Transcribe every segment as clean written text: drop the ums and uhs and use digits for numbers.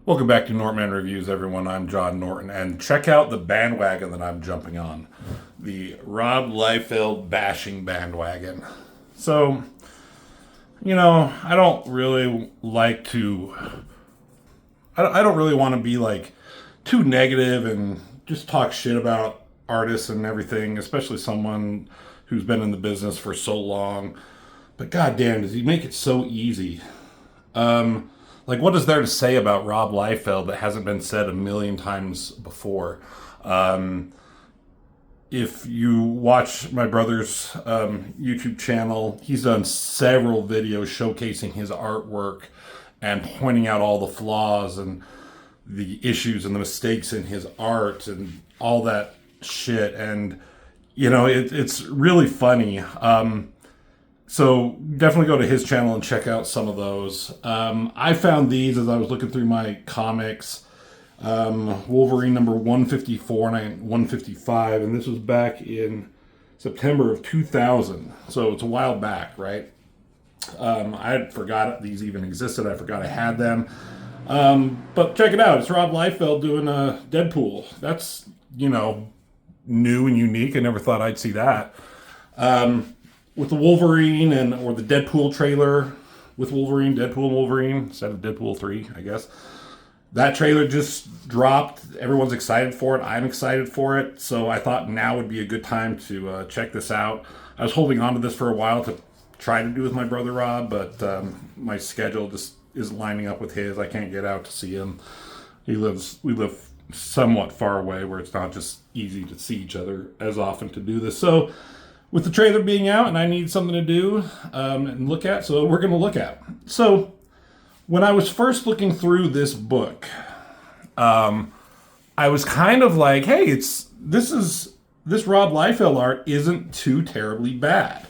Welcome back to Nortman Reviews, everyone. I'm John Norton, and check out the bandwagon that I'm jumping on, the Rob Liefeld bashing bandwagon. So, I don't really like to. I don't really want to be like too negative and just talk shit about artists and everything, especially someone who's been in the business for so long. But goddamn, does he make it so easy? Like, what is there to say about Rob Liefeld that hasn't been said a million times before? Um, if you watch my brother's YouTube channel, he's done several videos showcasing his artwork and pointing out all the flaws and the issues and the mistakes in his art and all that shit. And, it's really funny. So definitely go to his channel and check out some of those. I found these as I was looking through my comics. Wolverine number 154 and 155, and this was back in September of 2000. So it's a while back, right? I had forgot these even existed. I forgot I had them. But check it out. It's Rob Liefeld doing a Deadpool. That's, new and unique. I never thought I'd see that. With the Wolverine or the Deadpool trailer with Wolverine, Deadpool and Wolverine, instead of Deadpool 3, I guess. That trailer just dropped. Everyone's excited for it. I'm excited for it. So I thought now would be a good time to check this out. I was holding on to this for a while to try to do with my brother Rob, but my schedule just isn't lining up with his. I can't get out to see him. We live somewhat far away where it's not just easy to see each other as often to do this. So with the trailer being out and I need something to do and look at, so we're going to look at. So when I was first looking through this book, I was kind of like, hey, this Rob Liefeld art isn't too terribly bad.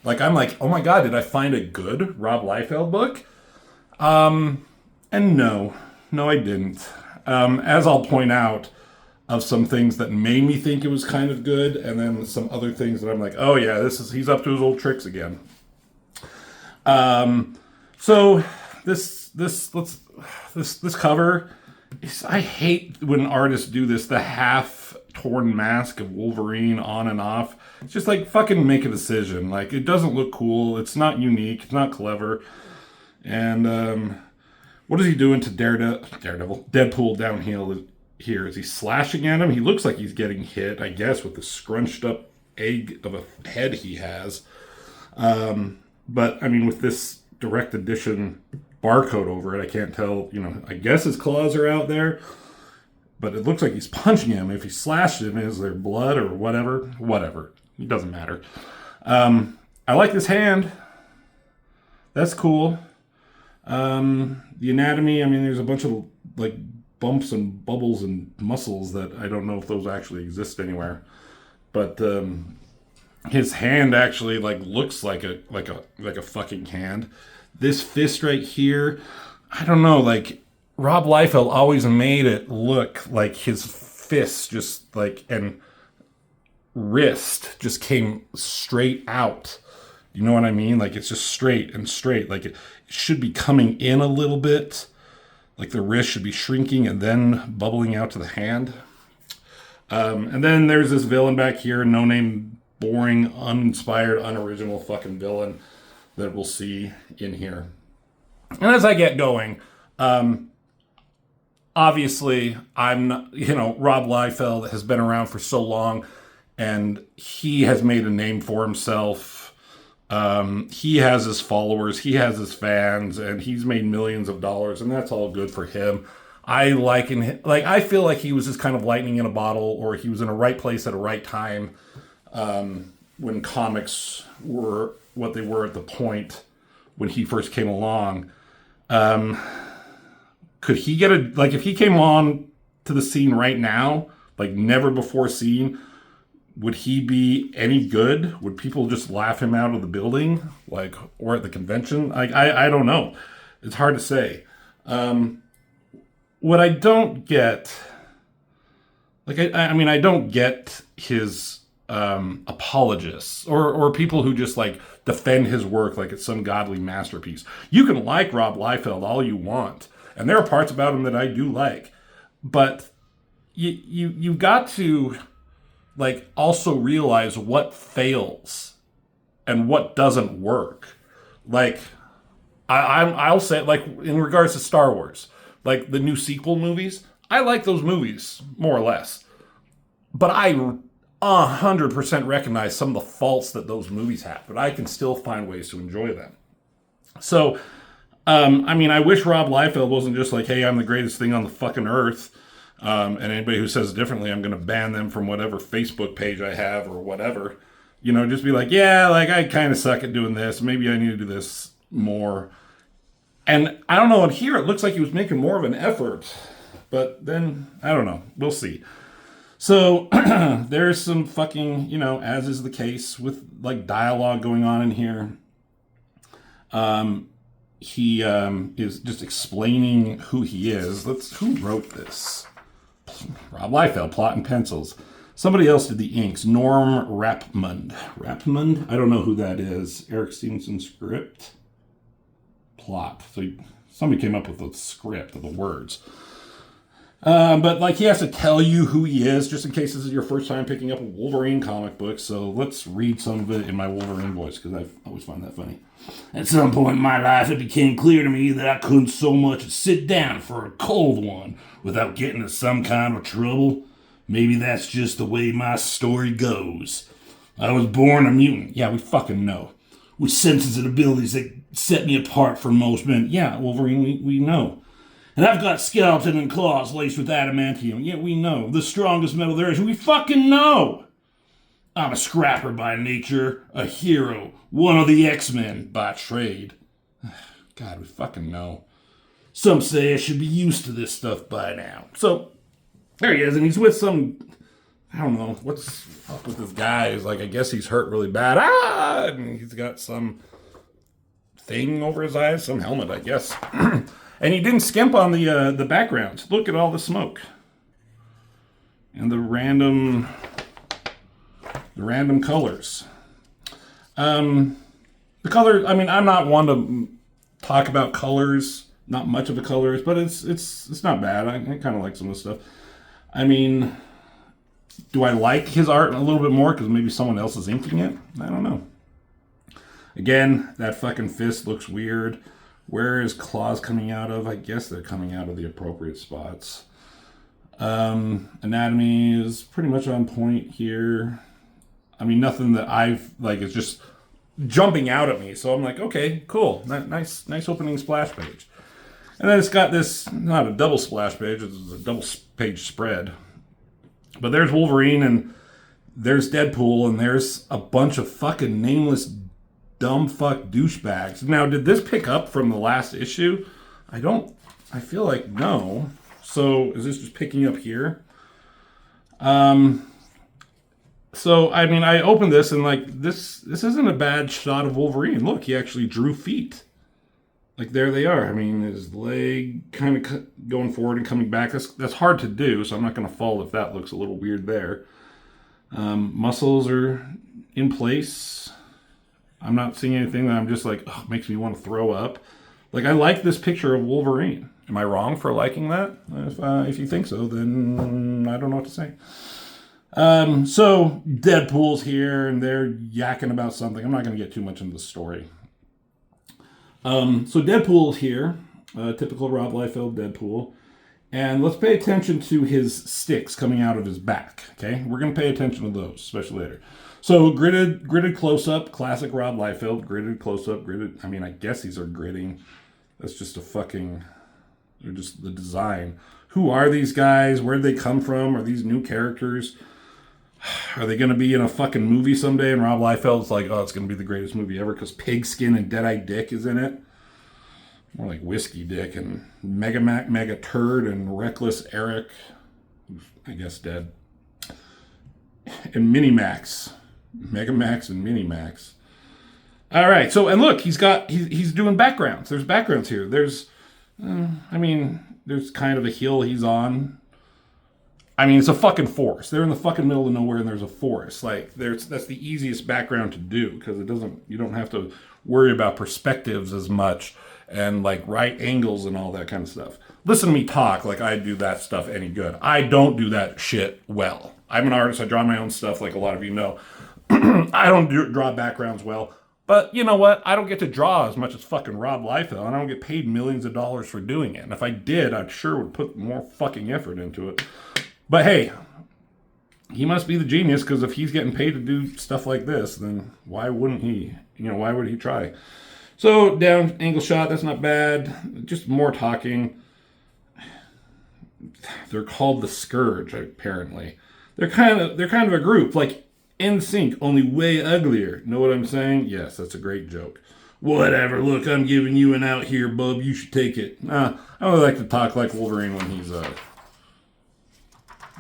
Like, I'm like, oh my God, did I find a good Rob Liefeld book? And no, I didn't. As I'll point out, of some things that made me think it was kind of good, and then some other things that I'm like, oh yeah, he's up to his old tricks again. So this cover, I hate when artists do this, the half torn mask of Wolverine on and off. It's just like, fucking make a decision. Like, it doesn't look cool. It's not unique. It's not clever. And what is he doing to Deadpool downhill? Here, is he slashing at him? He looks like he's getting hit, I guess, with the scrunched up egg of a head he has. But I mean, with this direct edition barcode over it, I can't tell. I guess his claws are out there, but it looks like he's punching him. If he slashed him, is there blood or whatever? It doesn't matter. I like this hand. That's cool. The anatomy, I mean, there's a bunch of like bumps and bubbles and muscles that I don't know if those actually exist anywhere. But his hand actually like looks like a fucking hand. This fist right here, I don't know, like Rob Liefeld always made it look like his fist just like and wrist just came straight out. You know what I mean? Like, it's just straight and straight. Like, it should be coming in a little bit. Like, the wrist should be shrinking and then bubbling out to the hand. And then there's this villain back here, no-name, boring, uninspired, unoriginal fucking villain that we'll see in here. And as I get going, obviously, I'm not, Rob Liefeld has been around for so long, and he has made a name for himself. He has his followers, he has his fans, and he's made millions of dollars, and that's all good for him. I feel like he was just kind of lightning in a bottle, or he was in a right place at a right time when comics were what they were at the point when he first came along. Could he get if he came on to the scene right now, like never before seen, would he be any good? Would people just laugh him out of the building, or at the convention? I don't know. It's hard to say. What I don't get, I don't get his apologists or people who just defend his work like it's some godly masterpiece. You can like Rob Liefeld all you want, And there are parts about him that I do like. But you got to like also realize what fails and what doesn't work. Like I'll say, like, in regards to Star Wars, like the new sequel movies, I like those movies more or less, but I 100% recognize some of the faults that those movies have, but I can still find ways to enjoy them. So, I mean, I wish Rob Liefeld wasn't just like, hey, I'm the greatest thing on the fucking earth. And anybody who says differently, I'm going to ban them from whatever Facebook page I have or whatever. You know, just be like, yeah, like I kind of suck at doing this. Maybe I need to do this more. And I don't know, in here it looks like he was making more of an effort. But then, I don't know. We'll see. So, there's some fucking, you know, as is the case with like dialogue going on in here. He is just explaining who he is. Who wrote this? Rob Liefeld, plot and pencils. Somebody else did the inks. Norm Rapmund. Rapmund? I don't know who that is. Eric Stevenson script. Plot. So somebody came up with the script of the words. But like he has to tell you who he is, just in case this is your first time picking up a Wolverine comic book. So let's read some of it in my Wolverine voice, because I always find that funny. At some point in my life, it became clear to me that I couldn't so much as sit down for a cold one without getting into some kind of trouble. Maybe that's just the way my story goes. I was born a mutant. Yeah, we fucking know. With senses and abilities that set me apart from most men. Yeah, Wolverine, we know. And I've got skeleton and claws laced with adamantium. Yeah, we know. The strongest metal there is. We fucking know. I'm a scrapper by nature, a hero, one of the X-Men by trade. God, we fucking know. Some say I should be used to this stuff by now. So, there he is, and he's with some, I don't know, what's up with this guy? He's like, I guess he's hurt really bad. And he's got some thing over his eyes, some helmet, I guess. And he didn't skimp on the backgrounds. Look at all the smoke. And the random colors. The color, I mean, I'm not one to talk about colors, not much of a colorist, but it's not bad. I kind of like some of the stuff. I mean, do I like his art a little bit more because maybe someone else is inking it? I don't know. Again, that fucking fist looks weird. Where is claws coming out of? I guess they're coming out of the appropriate spots. Anatomy is pretty much on point here. I mean, nothing that I've, like, it's just jumping out at me. So I'm like, okay, cool. Nice opening splash page. And then it's got this, not a double splash page, it's a double page spread. But there's Wolverine, and there's Deadpool, and there's a bunch of fucking nameless dumb fuck douchebags. Now, did this pick up from the last issue? I feel like no. So, is this just picking up here? So, I mean, I opened this and, like, this isn't a bad shot of Wolverine. Look, he actually drew feet. Like, there they are. I mean, his leg kind of going forward and coming back. That's hard to do, so I'm not going to fault if that looks a little weird there. Muscles are in place. I'm not seeing anything that I'm just like, oh, makes me want to throw up. Like, I like this picture of Wolverine. Am I wrong for liking that? If you think so, then I don't know what to say. So Deadpool's here, and they're yakking about something. I'm not going to get too much into the story. So Deadpool's here, typical Rob Liefeld Deadpool. And let's pay attention to his sticks coming out of his back, okay? We're going to pay attention to those, especially later. So gridded close-up, classic Rob Liefeld, gridded close-up, gridded. I mean, I guess these are gridding. That's just they're just the design. Who are these guys? Where'd they come from? Are these new characters? Are they going to be in a fucking movie someday? And Rob Liefeld's like, oh, it's going to be the greatest movie ever because Pigskin and Deadeye Dick is in it. More like Whiskey Dick and Mega Mac, Mega Turd and Reckless Eric, who's, I guess, dead. And Minimax. Mega Max and Minimax. All right, so, and look, he's doing backgrounds. There's backgrounds here. There's kind of a hill he's on. I mean, it's a fucking forest. They're in the fucking middle of nowhere, and there's a forest. Like, that's the easiest background to do because you don't have to worry about perspectives as much and like right angles and all that kind of stuff. Listen to me talk like I do that stuff any good. I don't do that shit well. I'm an artist. I draw my own stuff, like a lot of you know. I don't draw backgrounds well. But you know what? I don't get to draw as much as fucking Rob Liefeld, and I don't get paid millions of dollars for doing it. And if I did, I sure would put more fucking effort into it. But hey, he must be the genius, because if he's getting paid to do stuff like this, then why wouldn't he? Why would he try? So down angle shot, that's not bad. Just more talking. They're called the Scourge, apparently. They're kind of a group, like NSYNC, only way uglier. Know what I'm saying? Yes, that's a great joke. Whatever. Look, I'm giving you an out here, bub. You should take it. I would like to talk like Wolverine when he's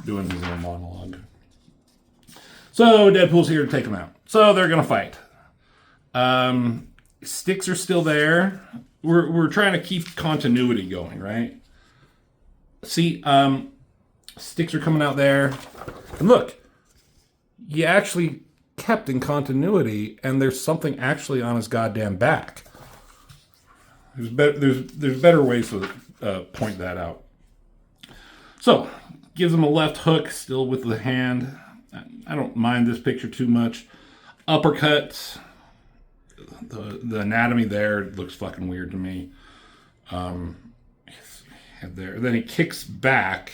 doing his little monologue. So Deadpool's here to take him out. So they're gonna fight. Sticks are still there. We're trying to keep continuity going, right? See, sticks are coming out there, and look, he actually kept in continuity, and there's something actually on his goddamn back. There's better ways to point that out. So gives him a left hook, still with the hand. I don't mind this picture too much. Uppercut. The anatomy there looks fucking weird to me. There. Then he kicks back.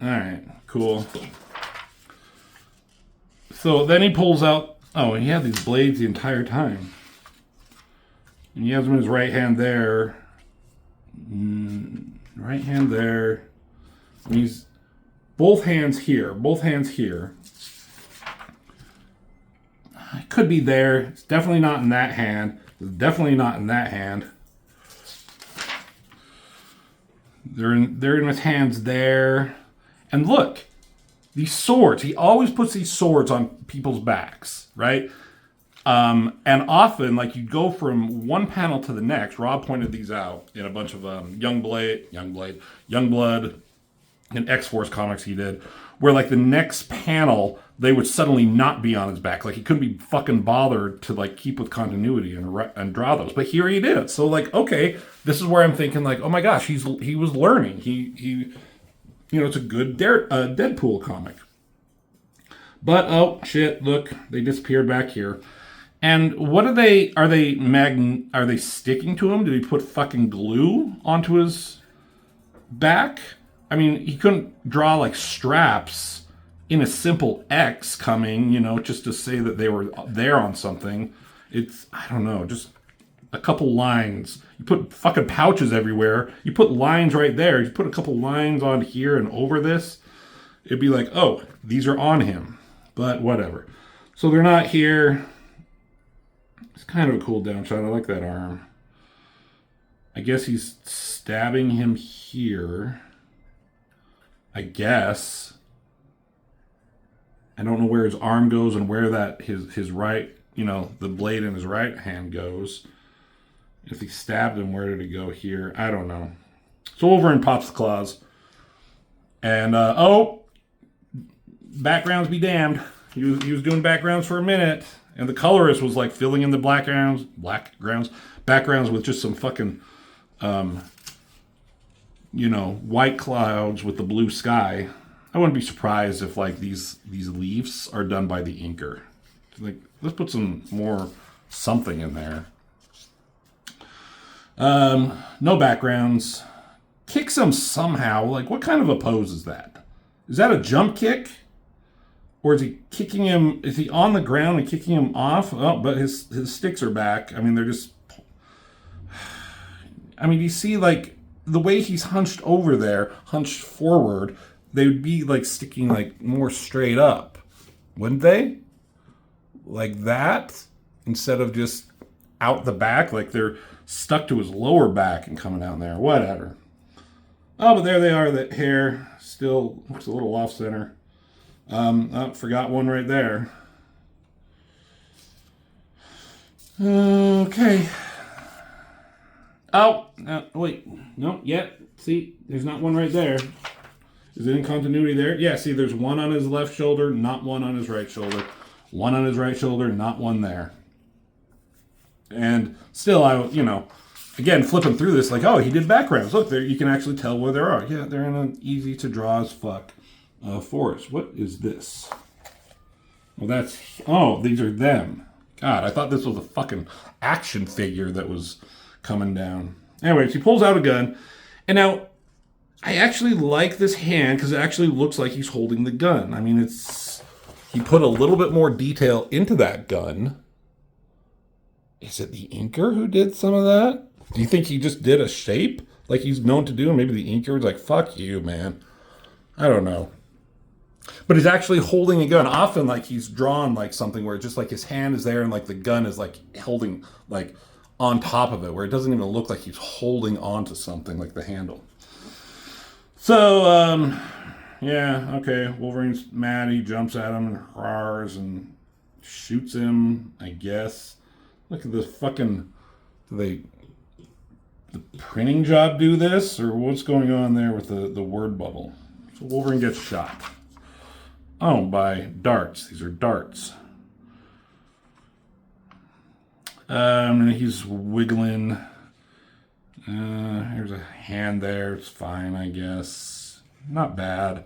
All right, cool. So then he pulls out. Oh, and he had these blades the entire time. And he has them in his right hand there. Right hand there. And he's both hands here. Both hands here. It could be there. It's definitely not in that hand. It's definitely not in that hand. They're in his hands there. And look, these swords. He always puts these swords on people's backs, right? And often, like, you go from one panel to the next. Rob pointed these out in a bunch of Youngblood, and X-Force comics he did, where, like, the next panel, they would suddenly not be on his back. Like, he couldn't be fucking bothered to, like, keep with continuity and draw those. But here he did. So, like, okay, this is where I'm thinking, like, oh my gosh, he was learning. He it's a good Deadpool comic. But, oh, shit, look, they disappeared back here. And what are they sticking to him? Did he put fucking glue onto his back? I mean, he couldn't draw, like, straps in a simple X coming, just to say that they were there on something. It's, I don't know, just a couple lines. You put fucking pouches everywhere. You put lines right there. You put a couple lines on here and over this. It'd be like, oh, these are on him. But whatever. So they're not here. It's kind of a cool down shot. I like that arm. I guess he's stabbing him here. I guess. I don't know where his arm goes and where that his right, the blade in his right hand goes. If he stabbed him, where did it go here? I don't know. So Wolverine pops the claws. And, backgrounds be damned. He was doing backgrounds for a minute. And the colorist was, like, filling in the backgrounds with just some fucking, white clouds with the blue sky. I wouldn't be surprised if, like, these leaves are done by the inker. Like, let's put some more something in there. No backgrounds. Kicks him somehow. Like, what kind of a pose is that? Is that a jump kick? Or is he kicking him? Is he on the ground and kicking him off? Oh, but his sticks are back. I mean, they're just. I mean, you see, like, the way he's hunched over there, hunched forward, they would be, like, sticking, like, more straight up. Wouldn't they? Like that? Instead of just out the back, like they're stuck to his lower back and coming out there. Whatever. Oh, but there they are. That hair still looks a little off center. Forgot one right there. Okay. Oh, wait. No, yet. See, there's not one right there. Is it in continuity there? Yeah, see, there's one on his left shoulder, not one on his right shoulder. One on his right shoulder, not one there. And still, again, flipping through this, like, oh, he did backgrounds. Look, there, you can actually tell where they are. Yeah, they're in an easy to draw as fuck forest. What is this? Well, these are them. God, I thought this was a fucking action figure that was coming down. Anyways, he pulls out a gun. And now, I actually like this hand because it actually looks like he's holding the gun. I mean, he put a little bit more detail into that gun. Is it the inker who did some of that? Do you think he just did a shape like he's known to do? And maybe the inker was like, fuck you, man. I don't know. But he's actually holding a gun. Often, like, he's drawn, like, something where just, like, his hand is there and, like, the gun is, like, holding, like, on top of it, where it doesn't even look like he's holding onto something, like the handle. So, yeah, okay. Wolverine's mad. He jumps at him and roars and shoots him, I guess. Look at this fucking... the printing job do this? Or what's going on there with the word bubble? So Wolverine gets shot. Oh, by darts. These are darts. And he's wiggling. Here's a hand there. It's fine, I guess. Not bad.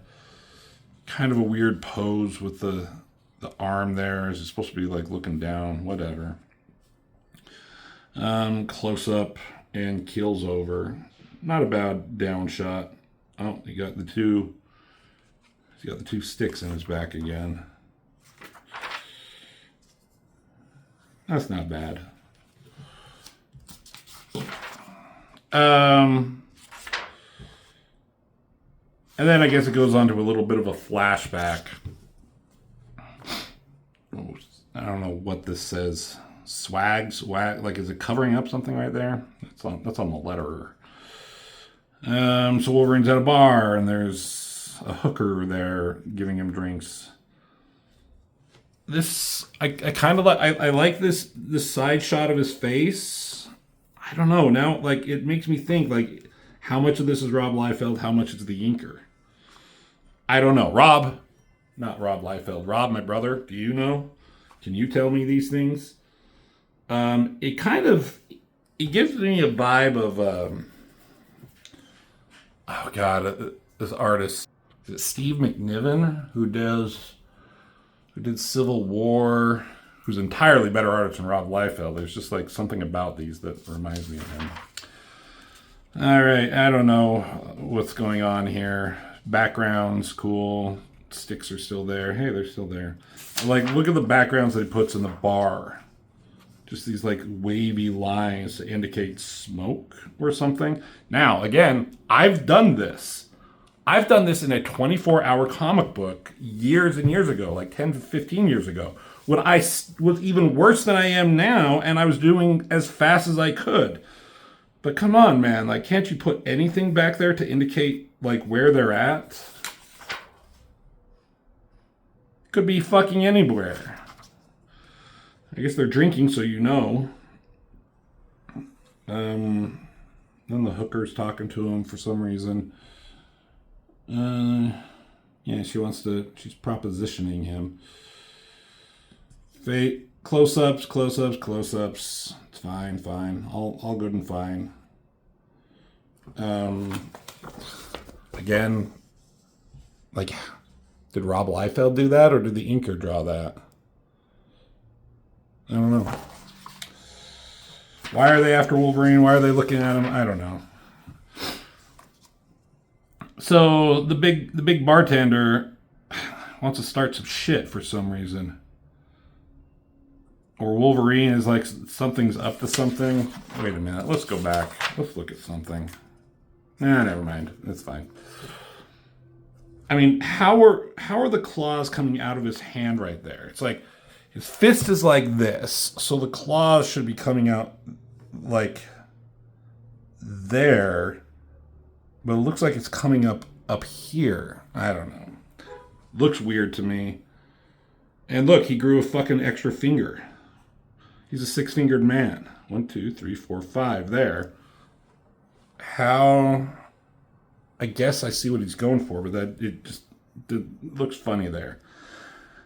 Kind of a weird pose with the arm there. Is it supposed to be like looking down? Whatever. Close up and keels over. Not a bad down shot. Oh, he got the two. He's got the two sticks in his back again. That's not bad. And then I guess it goes on to a little bit of a flashback. I don't know what this says. Swag, like, is it covering up something right there? That's on the letterer. So Wolverine's at a bar, and there's a hooker there giving him drinks. I kind of like, I like this side shot of his face. I don't know, now, like, it makes me think, like, how much of this is Rob Liefeld, how much is the inker? I don't know. Not Rob Liefeld. Rob, my brother, do you know? Can you tell me these things? It gives me a vibe of, oh God, this artist, is it Steve McNiven, who did Civil War, who's entirely better artist than Rob Liefeld. There's just like something about these that reminds me of him. All right, I don't know what's going on here. Background's cool. Sticks are still there. Hey, they're still there. Like, look at the backgrounds that he puts in the bar. Just these like wavy lines to indicate smoke or something. Now, again, I've done this. I've done this in a 24-hour comic book years and years ago, like 10 to 15 years ago, when I was even worse than I am now, and I was doing as fast as I could. But come on, man, like, can't you put anything back there to indicate, like, where they're at? Could be fucking anywhere. I guess they're drinking, so you know. Then the hooker's talking to him for some reason. Yeah, she's propositioning him. Fate, close-ups. It's fine. All good and fine. Again, like, did Rob Liefeld do that, or did the inker draw that? I don't know. Why are they after Wolverine? Why are they looking at him? I don't know. So the big bartender wants to start some shit for some reason. Or Wolverine is like, something's up to something. Wait a minute. Let's go back. Let's look at something. Nah, never mind. It's fine. I mean, how are the claws coming out of his hand right there? It's like his fist is like this, so the claws should be coming out like there, but it looks like it's coming up here. I don't know. Looks weird to me. And look, he grew a fucking extra finger. He's a 6-fingered man. 1, 2, 3, 4, 5 there. How I guess I see what he's going for, but it looks funny there.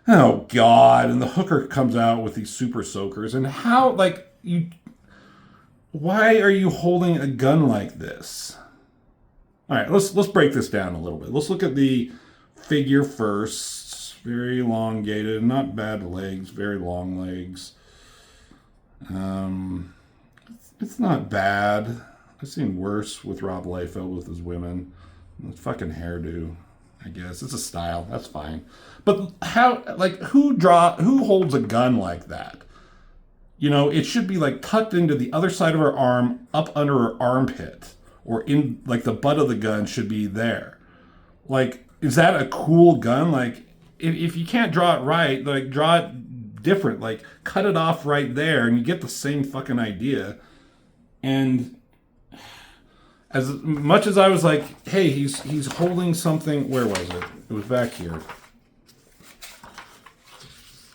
Oh God! And the hooker comes out with these super soakers, and how like you? Why are you holding a gun like this? All right, let's break this down a little bit. Let's look at the figure first. Very elongated, not bad legs, very long legs. It's not bad. I've seen worse with Rob Liefeld with his women. The fucking hairdo, I guess. It's a style. That's fine. But how, like, who holds a gun like that? You know, it should be like tucked into the other side of her arm, up under her armpit, or in, like, the butt of the gun should be there. Like, is that a cool gun? Like, if you can't draw it right, like, draw it different. Like, cut it off right there, and you get the same fucking idea. And as much as I was like, hey, he's holding something. Where was it? It was back here.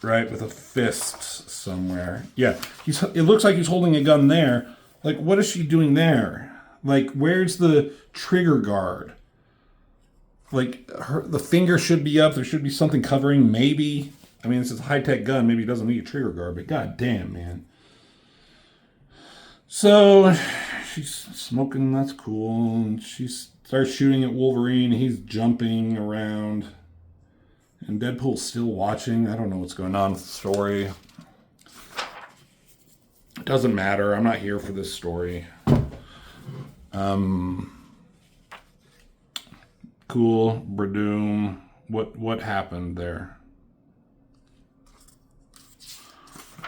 Right, with a fist somewhere. Yeah, it looks like he's holding a gun there. Like, what is she doing there? Like, where's the trigger guard? Like, the finger should be up. There should be something covering, maybe. I mean, this is a high-tech gun. Maybe it doesn't need a trigger guard, but god damn, man. So, she's smoking, that's cool. And she starts shooting at Wolverine. He's jumping around. And Deadpool's still watching. I don't know what's going on with the story. It doesn't matter. I'm not here for this story. Cool. Bradoom. What happened there?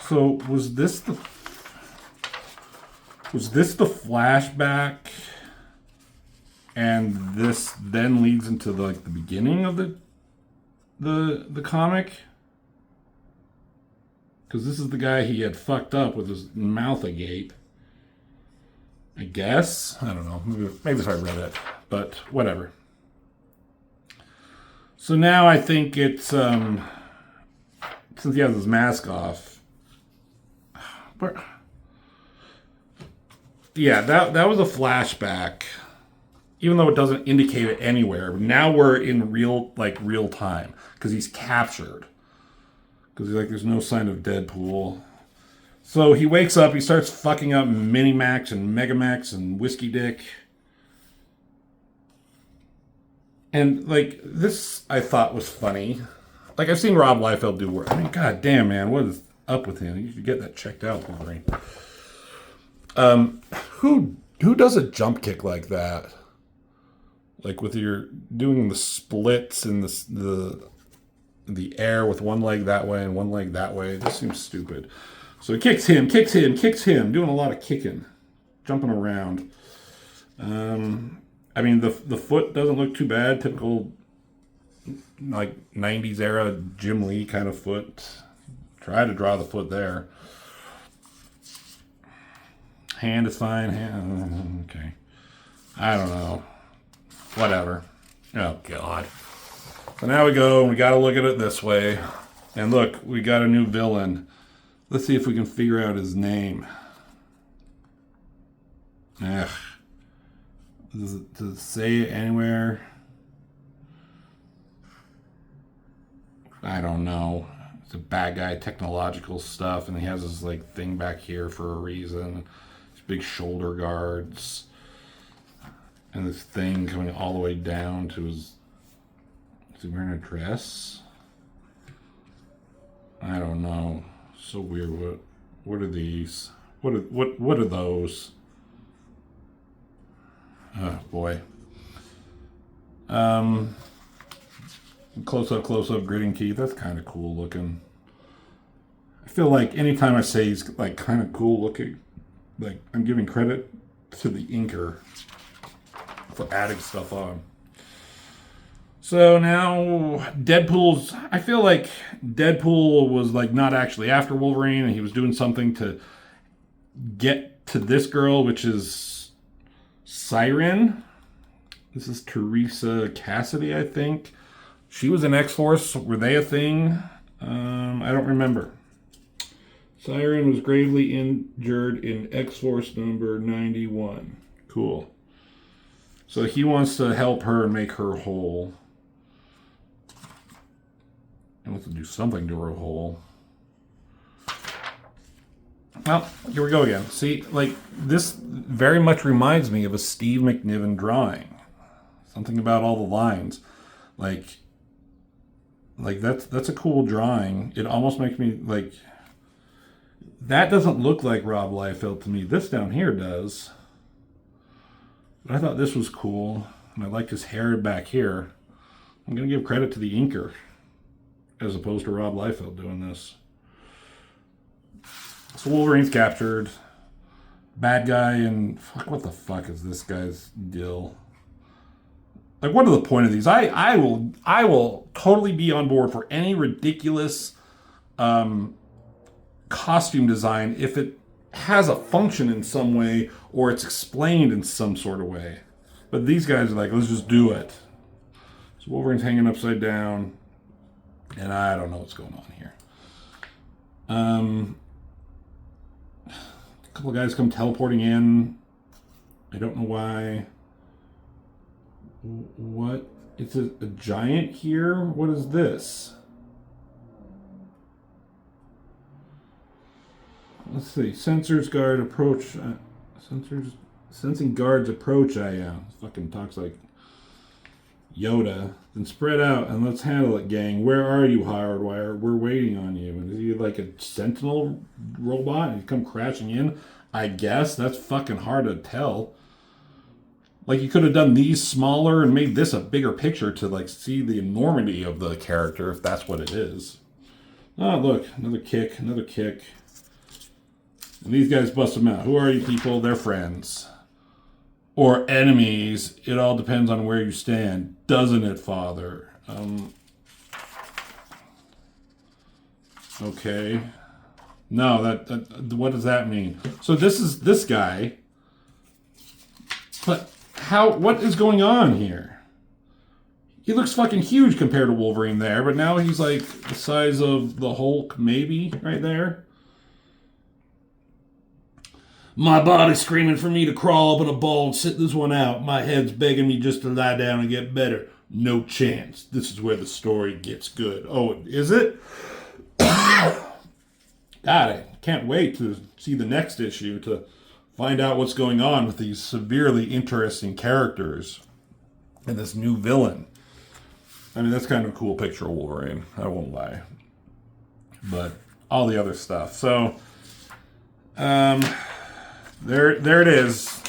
So was this the flashback? And this then leads into the beginning of the comic? Because this is the guy he had fucked up with his mouth agape. I guess. I don't know. Maybe if I read it. But whatever. So now I think it's since he has his mask off. Yeah, that was a flashback. Even though it doesn't indicate it anywhere. Now we're in real time. Because he's captured. Because there's no sign of Deadpool. So he wakes up, he starts fucking up Minimax and Megamax and Whiskey Dick. And, this I thought was funny. Like, I've seen Rob Liefeld do work. I mean, god damn, man, what is up with him? You should get that checked out, Wolverine. Who does a jump kick like that? Like, with your doing the splits in the air with one leg that way and one leg that way. This seems stupid. So he kicks him, doing a lot of kicking, jumping around. I mean, the foot doesn't look too bad. Typical, 90s era Jim Lee kind of foot. Try to draw the foot there. Hand is fine. Okay. I don't know. Whatever. Oh, God. So now we go, and we got to look at it this way. And look, we got a new villain. Let's see if we can figure out his name. Ugh. Does it say it anywhere? I don't know. It's a bad guy, technological stuff, and he has this thing back here for a reason. These big shoulder guards. And this thing coming all the way down to his... Is he wearing a dress? I don't know. So weird. What are these? What are those? Oh boy. Close up, gritting teeth. That's kind of cool looking. I feel like anytime I say he's kind of cool looking, I'm giving credit to the inker for adding stuff on. So now I feel like Deadpool was not actually after Wolverine, and he was doing something to get to this girl, which is Siren. This is Teresa Cassidy, I think. She was in X-Force. Were they a thing? I don't remember. Siren was gravely injured in X-Force number 91. Cool. So he wants to help her and make her whole. He wants to do something to her whole. Well, here we go again. See, like, this very much reminds me of a Steve McNiven drawing. Something about all the lines. Like that's a cool drawing. It almost makes me, like, that doesn't look like Rob Liefeld to me. This down here does. But I thought this was cool. And I like his hair back here. I'm going to give credit to the inker as opposed to Rob Liefeld doing this. So Wolverine's captured. Bad guy, and fuck, what the fuck is this guy's deal? Like, what are the point of these? I will totally be on board for any ridiculous costume design if it has a function in some way or it's explained in some sort of way. But these guys are like, let's just do it. So Wolverine's hanging upside down, and I don't know what's going on here. A couple of guys come teleporting in. I don't know why. What? It's a giant here? What is this? Let's see. Sensors guard approach. Sensing guards approach. Fucking talks like Yoda. Then spread out and let's handle it, gang. Where are you, Hardwire? We're waiting on you. And is he like a sentinel robot and he come crashing in? I guess. That's fucking hard to tell. Like, you could have done these smaller and made this a bigger picture to, like, see the enormity of the character, if that's what it is. Oh, look. Another kick. Another kick. And these guys bust them out. Who are you people? They're friends. Or enemies. It all depends on where you stand. Doesn't it, Father? Okay. No, that what does that mean? So this is this guy. But what is going on here? He looks fucking huge compared to Wolverine there, but now he's like the size of the Hulk, maybe, right there. My body's screaming for me to crawl up in a ball and sit this one out. My head's begging me just to lie down and get better. No chance. This is where the story gets good. Oh, is it? God, I can't wait to see the next issue to find out what's going on with these severely interesting characters and this new villain. I mean, that's kind of a cool picture of Wolverine. I won't lie. But all the other stuff. So, there it is.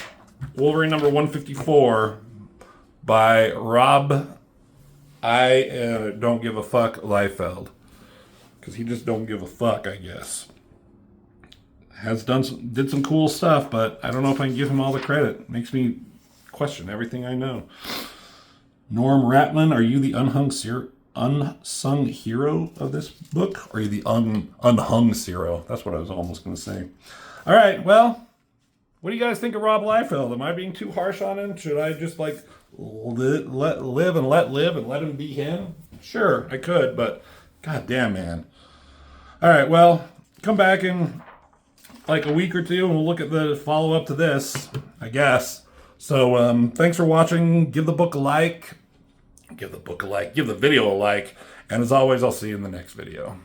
Wolverine number 154 by Rob I don't give a fuck Liefeld. Because he just don't give a fuck, I guess. Did some cool stuff, but I don't know if I can give him all the credit. Makes me question everything I know. Norm Ratman, are you the unsung hero of this book? Or are you the unhung hero? That's what I was almost going to say. All right, well, what do you guys think of Rob Liefeld? Am I being too harsh on him? Should I just like let live and let him be him? Sure, I could, but goddamn, man. All right, well, come back in like a week or two and we'll look at the follow-up to this, I guess. So thanks for watching. Give the book a like. Give the video a like. And as always, I'll see you in the next video.